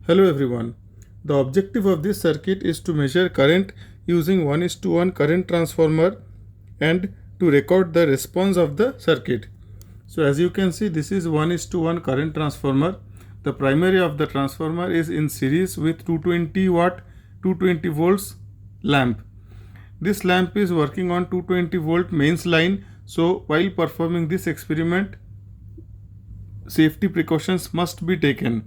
Hello everyone. The objective of this circuit is to measure current using 1:1 current transformer and to record the response of the circuit. So as you can see, this is 1:1 current transformer. The primary of the transformer is in series with 220 watt 220 volts lamp. This lamp is working on 220 volt mains line, so while performing this experiment safety precautions must be taken.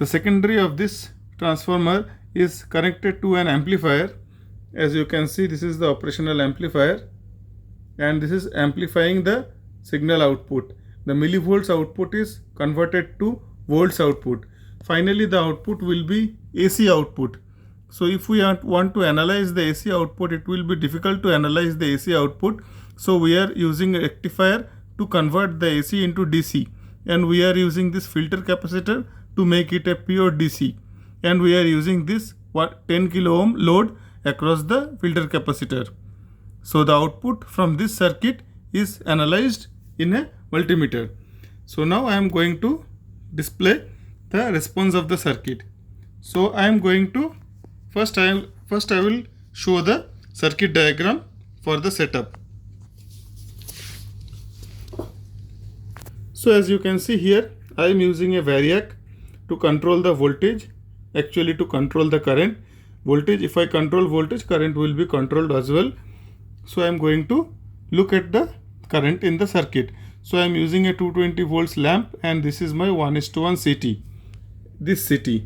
The secondary of this transformer is connected to an amplifier. As you can see, this is the operational amplifier and this is amplifying the signal output. The millivolts output is converted to volts output. Finally, the output will be AC output. So if we want to analyze the AC output, it will be difficult to analyze the AC output. So we are using a rectifier to convert the AC into DC, and we are using this filter capacitor to make it a pure DC, and we are using this 10 kilo ohm load across the filter capacitor. So the output from this circuit is analyzed in a multimeter. So now I am going to display the response of the circuit. So I am going to first I will show the circuit diagram for the setup. So as you can see here, I am using a variac to control the voltage, actually to control the current. Voltage, if I control voltage, current will be controlled as well. So I am going to look at the current in the circuit. So I am using a 220 volts lamp and this is my 1:1 CT, this CT.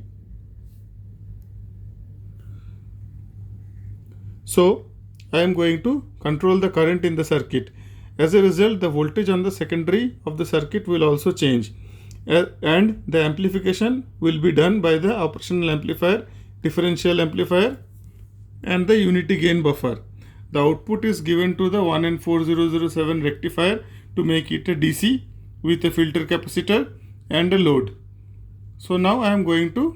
So I am going to control the current in the circuit. As a result, the voltage on the secondary of the circuit will also change, and the amplification will be done by the operational amplifier, differential amplifier and the unity gain buffer. The output is given to the 1N4007 rectifier to make it a DC with a filter capacitor and a load. So now I am going to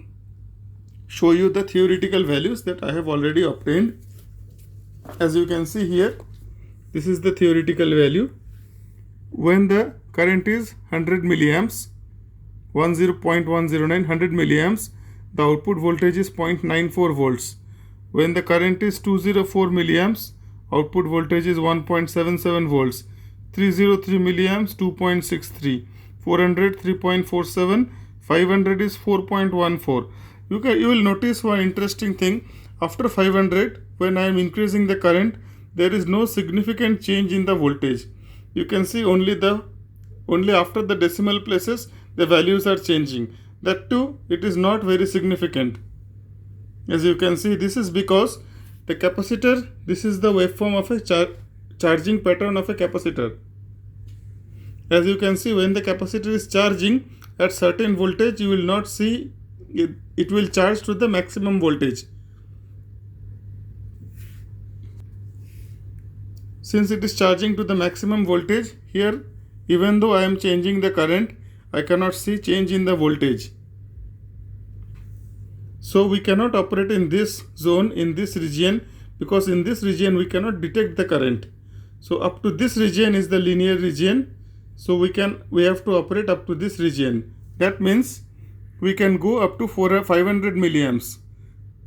show you the theoretical values that I have already obtained. As you can see here, this is the theoretical value. When the current is 100 milliamps, 10.109 100 milliamps, the output voltage is 0.94 volts. When the current is 204 milliamps, output voltage is 1.77 volts. 303 milliamps, 2.63. 400, 3.47. 500 is 4.14. You will notice one interesting thing. After 500, when I am increasing the current, there is no significant change in the voltage. You can see only after the decimal places the values are changing. That too, it is not very significant. As you can see, this is because the capacitor, this is the waveform of a charging pattern of a capacitor. As you can see, when the capacitor is charging at certain voltage, you will not see it will charge to the maximum voltage. Since it is charging to the maximum voltage, here even though I am changing the current, I cannot see change in the voltage. So we cannot operate in this zone, in this region, because in this region we cannot detect the current. So up to this region is the linear region. So we have to operate up to this region. That means we can go up to 500 milliamps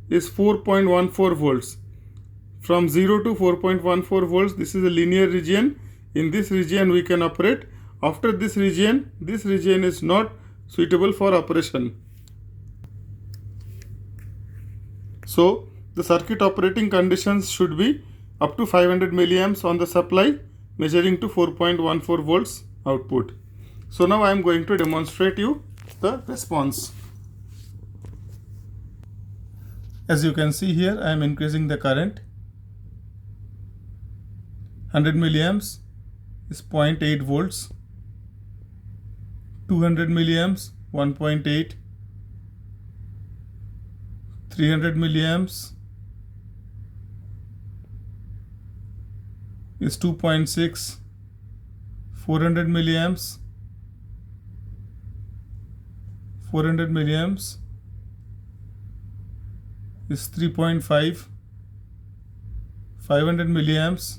is 4.14 volts. From 0 to 4.14 volts, this is a linear region. In this region we can operate. After this region is not suitable for operation. So the circuit operating conditions should be up to 500 milliamps on the supply, measuring to 4.14 volts output. So now I am going to demonstrate you the response. As you can see here, I am increasing the current. 100 milliamps is 0.8 volts. 200 milliamps 1.8. 300 milliamps is 2.6. 400 milliamps is 3.5. 500 milliamps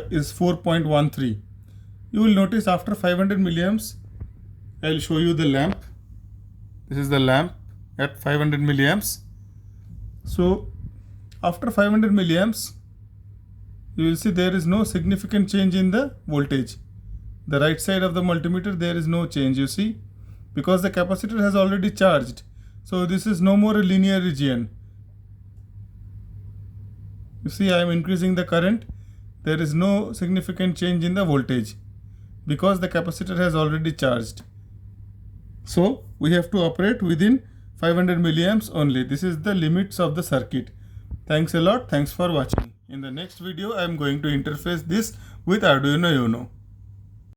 is 4.13. You will notice after 500 milliamps, I will show you the lamp. This is the lamp at 500 milliamps. So after 500 milliamps, you will see there is no significant change in the voltage. The right side of the multimeter, there is no change, you see, because the capacitor has already charged. So this is no more a linear region. You see, I am increasing the current. There is no significant change in the voltage because the capacitor has already charged. So we have to operate within 500 milliamps only. This is the limits of the circuit. Thanks a lot. Thanks for watching. In the next video, I am going to interface this with Arduino Uno.